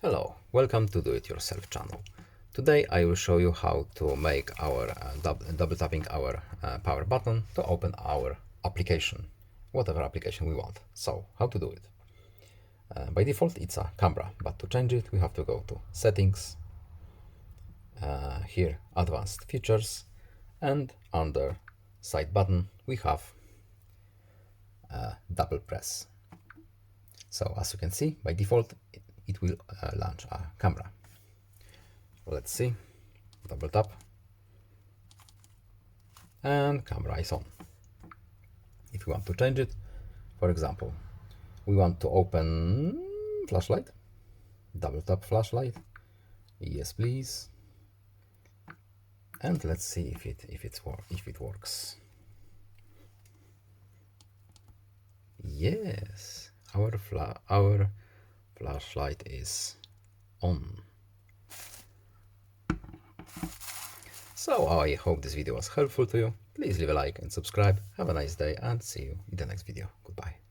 Hello, welcome to Do It Yourself channel. Today I will show you how to make our double tapping our power button to open our application, whatever application we want. So how to do it? By default it's a camera, but to change it we have to go to settings, here advanced features, and under side button we have double press. So as you can see, by default it will launch a camera. Let's see, double tap and camera is on. If we want to change it, for example, we want to open flashlight, double tap flashlight, yes please, and let's see if it works. Yes, our flashlight is on. So I hope this video was helpful to you. Please leave a like and subscribe. Have a nice day and see you in the next video. Goodbye.